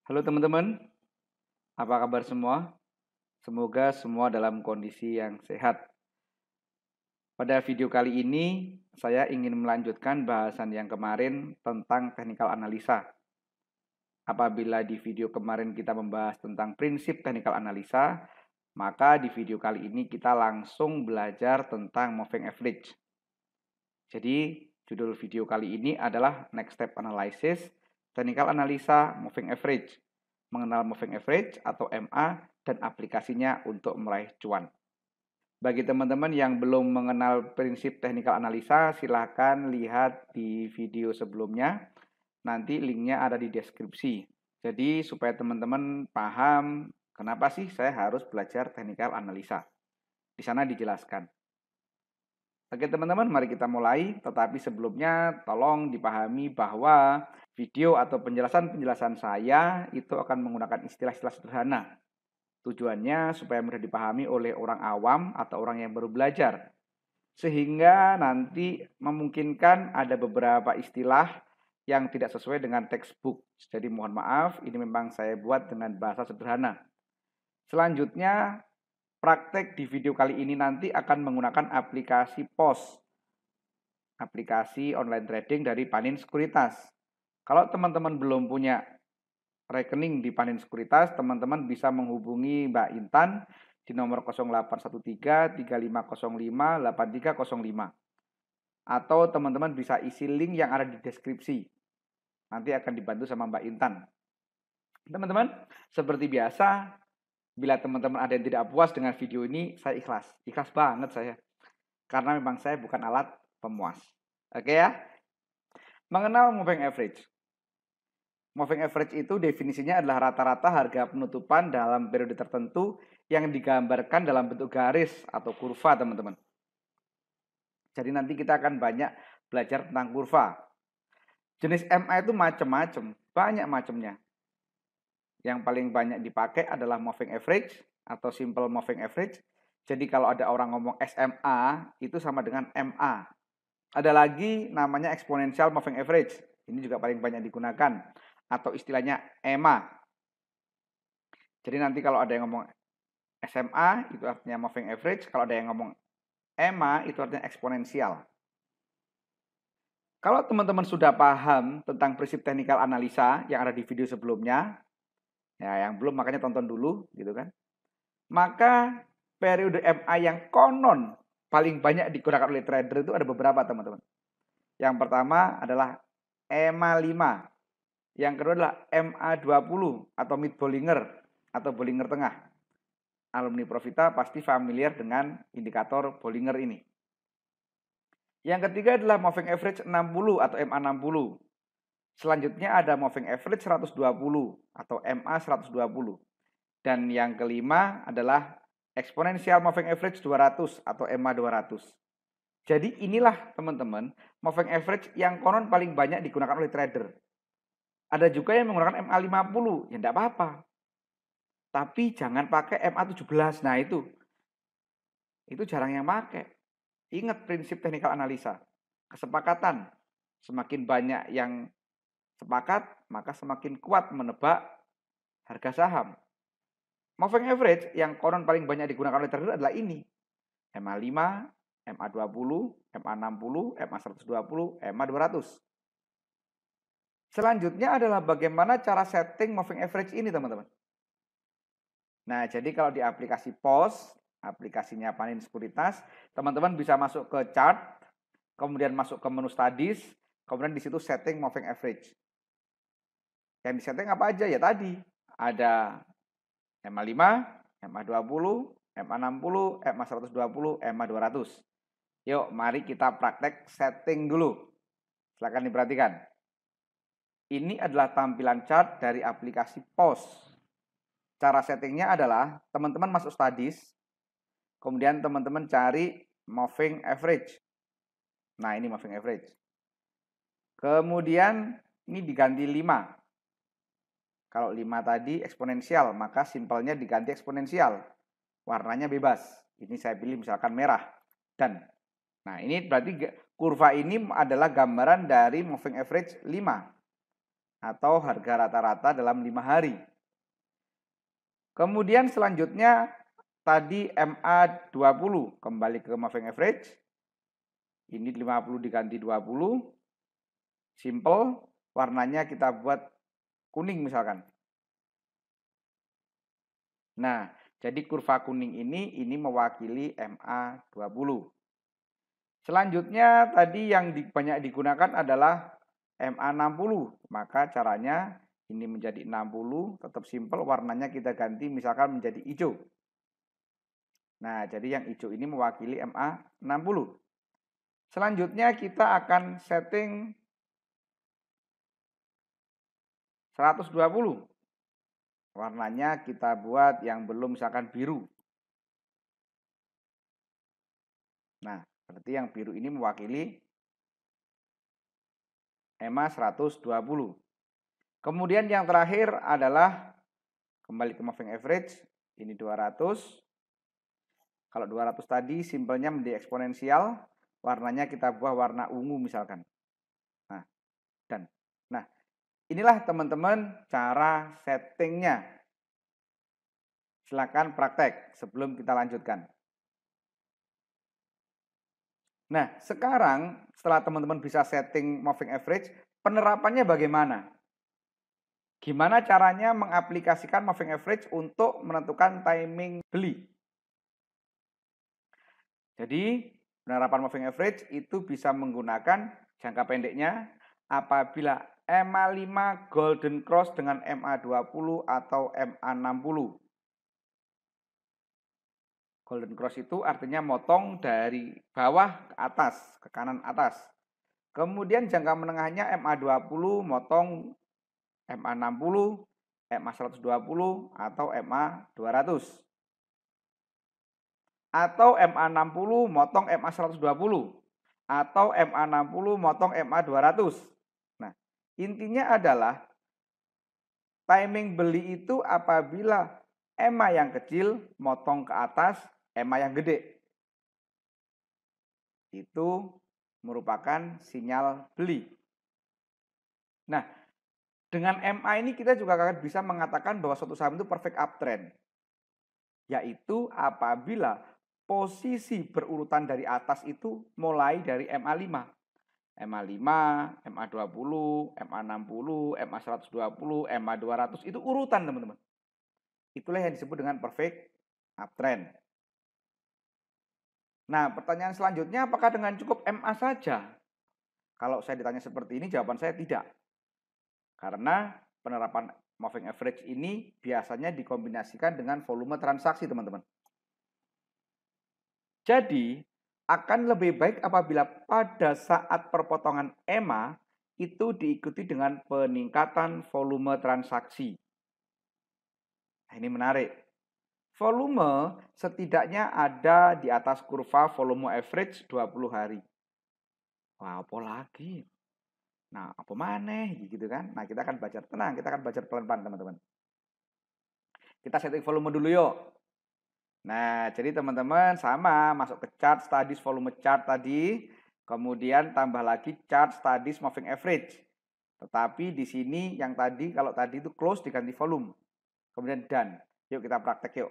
Halo teman-teman, apa kabar semua? Semoga semua dalam kondisi yang sehat. Pada video kali ini, saya ingin melanjutkan bahasan yang kemarin tentang technical analisa. Apabila di video kemarin kita membahas tentang prinsip technical analisa, maka di video kali ini kita langsung belajar tentang moving average. Jadi, judul video kali ini adalah Next Step Analysis, Technical Analisa Moving Average. Mengenal moving average atau MA dan aplikasinya untuk meraih cuan. Bagi teman-teman yang belum mengenal prinsip technical analisa, silahkan lihat di video sebelumnya. Nanti linknya ada di deskripsi. Jadi supaya teman-teman paham kenapa sih saya harus belajar technical analisa. Di sana dijelaskan. Oke teman-teman, mari kita mulai. Tetapi sebelumnya tolong dipahami bahwa video atau penjelasan-penjelasan saya itu akan menggunakan istilah-istilah sederhana. Tujuannya supaya mudah dipahami oleh orang awam atau orang yang baru belajar. Sehingga nanti memungkinkan ada beberapa istilah yang tidak sesuai dengan textbook. Jadi mohon maaf, ini memang saya buat dengan bahasa sederhana. Selanjutnya, praktek di video kali ini nanti akan menggunakan aplikasi POS. Aplikasi online trading dari Panin Sekuritas. Kalau teman-teman belum punya rekening di Panin Sekuritas, teman-teman bisa menghubungi Mbak Intan di nomor 0813 3505 8305. Atau teman-teman bisa isi link yang ada di deskripsi. Nanti akan dibantu sama Mbak Intan. Teman-teman, seperti biasa, bila teman-teman ada yang tidak puas dengan video ini, saya ikhlas. Ikhlas banget saya. Karena memang saya bukan alat pemuas. Oke ya? Mengenal moving average. Moving average itu definisinya adalah rata-rata harga penutupan dalam periode tertentu yang digambarkan dalam bentuk garis atau kurva, teman-teman. Jadi nanti kita akan banyak belajar tentang kurva. Jenis MA itu macam-macam, banyak macamnya. Yang paling banyak dipakai adalah moving average atau simple moving average. Jadi kalau ada orang ngomong SMA, itu sama dengan MA. Ada lagi namanya exponential moving average. Ini juga paling banyak digunakan. Atau istilahnya EMA. Jadi nanti kalau ada yang ngomong SMA, itu artinya moving average. Kalau ada yang ngomong EMA, itu artinya eksponensial. Kalau teman-teman sudah paham tentang prinsip technical analisa yang ada di video sebelumnya, ya yang belum makanya tonton dulu, gitu kan. Maka periode MA yang konon paling banyak digunakan oleh trader itu ada beberapa, teman-teman. Yang pertama adalah EMA 5. Yang kedua adalah MA20 atau mid Bollinger atau Bollinger Tengah. Alumni Profita pasti familiar dengan indikator Bollinger ini. Yang ketiga adalah moving average 60 atau MA60. Selanjutnya ada moving average 120 atau MA120. Dan yang kelima adalah exponential moving average 200 atau MA200. Jadi inilah teman-teman moving average yang konon paling banyak digunakan oleh trader. Ada juga yang menggunakan MA50, ya enggak apa-apa. Tapi jangan pakai MA17. Nah itu jarang yang pakai. Ingat prinsip technical analisa. Kesepakatan. Semakin banyak yang sepakat, maka semakin kuat menebak harga saham. Moving average yang konon paling banyak digunakan oleh trader adalah ini. MA5, MA20, MA60, MA120, MA200. Selanjutnya adalah bagaimana cara setting moving average ini, teman-teman. Nah, jadi kalau di aplikasi POS, aplikasinya Panin Sekuritas, teman-teman bisa masuk ke chart, kemudian masuk ke menu studies, kemudian di situ setting moving average. Yang disetting apa aja? Ya tadi, ada MA5, MA20, MA60, MA120, MA200. Yuk, mari kita praktek setting dulu. Silakan diperhatikan. Ini adalah tampilan chart dari aplikasi POS. Cara settingnya adalah teman-teman masuk studies, kemudian teman-teman cari moving average. Nah, ini moving average. Kemudian ini diganti 5. Kalau 5 tadi eksponensial, maka simpelnya diganti eksponensial. Warnanya bebas. Ini saya pilih misalkan merah. Dan nah, ini berarti kurva ini adalah gambaran dari moving average 5. atau harga rata-rata dalam 5 hari. Kemudian selanjutnya tadi MA20 kembali ke moving average. Ini 50 diganti 20. Simple, warnanya kita buat kuning misalkan. Nah, jadi kurva kuning ini mewakili MA20. Selanjutnya tadi yang banyak digunakan adalah MA60. Maka caranya ini menjadi 60, tetap simple, warnanya kita ganti misalkan menjadi hijau. Nah, jadi yang hijau ini mewakili MA60. Selanjutnya kita akan setting 120. Warnanya kita buat yang belum misalkan biru. Nah, berarti yang biru ini mewakili EMA 120. Kemudian yang terakhir adalah kembali ke moving average, ini 200. Kalau 200 tadi simpelnya menjadi eksponensial, warnanya kita buat warna ungu misalkan. Nah, inilah teman-teman cara settingnya. Silakan praktek sebelum kita lanjutkan. Nah, sekarang setelah teman-teman bisa setting moving average, penerapannya bagaimana? Gimana caranya mengaplikasikan moving average untuk menentukan timing beli? Jadi, penerapan moving average itu bisa menggunakan jangka pendeknya apabila MA5 golden cross dengan MA20 atau MA60. Golden cross itu artinya motong dari bawah ke atas, ke kanan atas. Kemudian jangka menengahnya MA20 motong MA60, MA120 atau MA200. Atau MA60 motong MA120 atau MA60 motong MA200. Nah, intinya adalah timing beli itu apabila EMA yang kecil motong ke atas EMA yang gede. Itu merupakan sinyal beli. Nah, dengan MA ini kita juga akan bisa mengatakan bahwa suatu saham itu perfect uptrend. Yaitu apabila posisi berurutan dari atas itu mulai dari MA5. MA5, MA20, MA60, MA120, MA200 itu urutan teman-teman. Itulah yang disebut dengan perfect uptrend. Nah, pertanyaan selanjutnya apakah dengan cukup MA saja? Kalau saya ditanya seperti ini, jawaban saya tidak. Karena penerapan moving average ini biasanya dikombinasikan dengan volume transaksi, teman-teman. Jadi, akan lebih baik apabila pada saat perpotongan EMA itu diikuti dengan peningkatan volume transaksi. Nah, ini menarik. Volume setidaknya ada di atas kurva volume average 20 hari. Wah, apa lagi? Nah, apa maneh gitu kan? Nah, kita akan belajar tenang, kita akan belajar pelan-pelan, teman-teman. Kita setting volume dulu yuk. Nah, jadi teman-teman sama masuk ke chart studies volume chart tadi, kemudian tambah lagi chart studies moving average. Tetapi di sini yang tadi kalau tadi itu close diganti volume. Kemudian done. Yuk kita praktek yuk.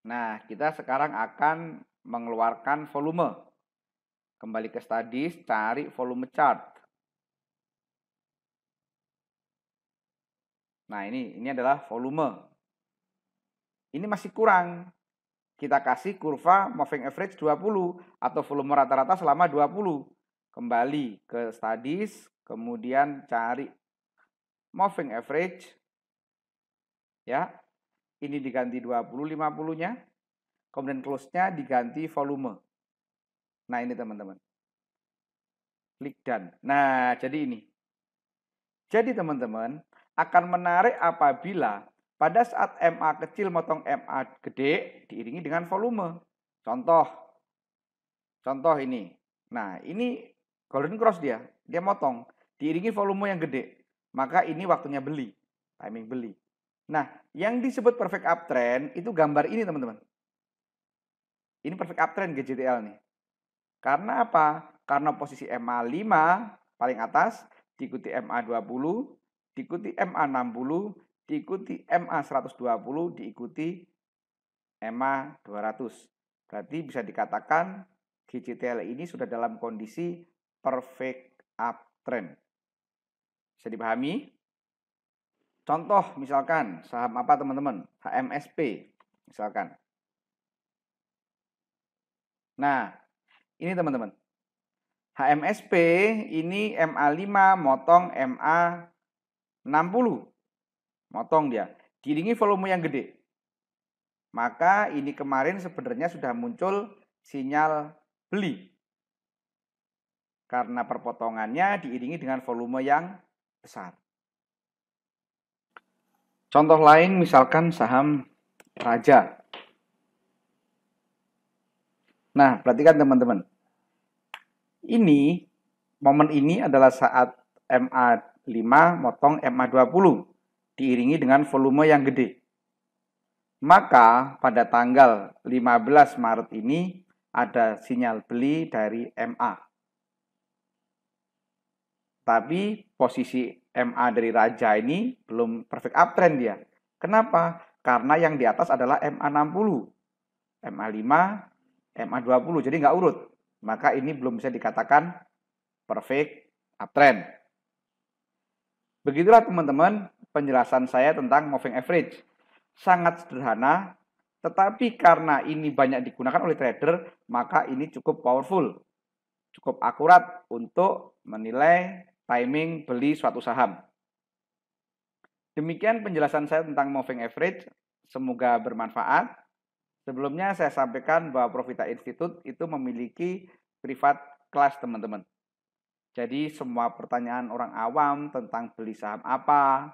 Nah, kita sekarang akan mengeluarkan volume. Kembali ke studies, cari volume chart. Nah, ini adalah volume. Ini masih kurang. Kita kasih kurva moving average 20 atau volume rata-rata selama 20. Kembali ke studies, kemudian cari moving average. Ya. Ini diganti 20 50-nya. Kemudian close-nya diganti volume. Nah, ini teman-teman. Klik done. Nah, jadi ini. Jadi teman-teman, akan menarik apabila pada saat MA kecil motong MA gede diiringi dengan volume. Contoh ini. Nah, ini golden cross dia motong. Diiringi volume yang gede. Maka ini waktunya beli. Timing beli. Nah, yang disebut perfect uptrend itu gambar ini teman-teman. Ini perfect uptrend GJTL nih. Karena apa? Karena posisi MA5 paling atas diikuti MA20, diikuti MA60, diikuti MA120, diikuti MA200. Berarti bisa dikatakan GJTL ini sudah dalam kondisi perfect uptrend. Bisa dipahami? Contoh misalkan saham apa teman-teman? HMSP misalkan. Nah, ini teman-teman. HMSP ini MA5 motong MA60. Motong dia. Diiringi volume yang gede. Maka ini kemarin sebenarnya sudah muncul sinyal beli. Karena perpotongannya diiringi dengan volume yang besar. Contoh lain misalkan saham Raja. Nah, perhatikan teman-teman. Momen ini adalah saat MA5 motong MA20 diiringi dengan volume yang gede. Maka pada tanggal 15 Maret ini ada sinyal beli dari MA. Tapi posisi MA dari Raja ini belum perfect uptrend dia. Kenapa? Karena yang di atas adalah MA60, MA5, MA20. Jadi nggak urut. Maka ini belum bisa dikatakan perfect uptrend. Begitulah teman-teman penjelasan saya tentang moving average. Sangat sederhana, tetapi karena ini banyak digunakan oleh trader, maka ini cukup powerful. Cukup akurat untuk menilai timing beli suatu saham. Demikian penjelasan saya tentang moving average. Semoga bermanfaat. Sebelumnya saya sampaikan bahwa Profita Institute itu memiliki privat kelas teman-teman. Jadi semua pertanyaan orang awam tentang beli saham apa,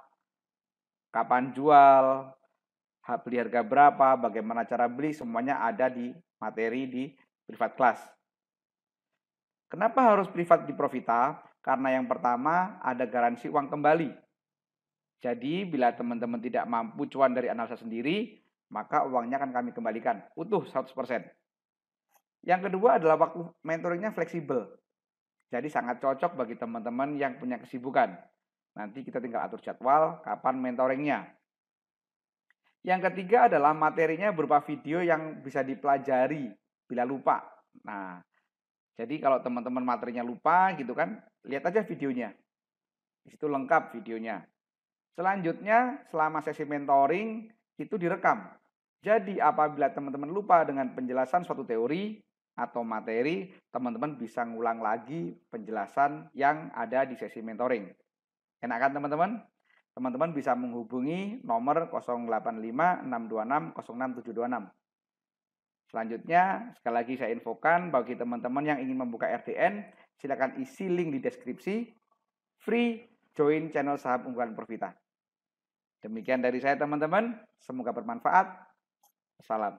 kapan jual, beli harga berapa, bagaimana cara beli, semuanya ada di materi di privat kelas. Kenapa harus privat di Profita? Karena yang pertama ada garansi uang kembali. Jadi bila teman-teman tidak mampu cuan dari analisa sendiri, maka uangnya akan kami kembalikan utuh 100%. Yang kedua adalah waktu mentoringnya fleksibel. Jadi sangat cocok bagi teman-teman yang punya kesibukan. Nanti kita tinggal atur jadwal kapan mentoringnya. Yang ketiga adalah materinya berupa video yang bisa dipelajari bila lupa. Nah, jadi kalau teman-teman materinya lupa gitu kan, lihat aja videonya. Di situ lengkap videonya. Selanjutnya, selama sesi mentoring itu direkam. Jadi apabila teman-teman lupa dengan penjelasan suatu teori atau materi, teman-teman bisa ngulang lagi penjelasan yang ada di sesi mentoring. Enak kan teman-teman? Teman-teman bisa menghubungi nomor 085626067726. Selanjutnya, sekali lagi saya infokan bagi teman-teman yang ingin membuka RDN, silakan isi link di deskripsi, free join channel saham unggulan Profita. Demikian dari saya teman-teman, semoga bermanfaat. Salam.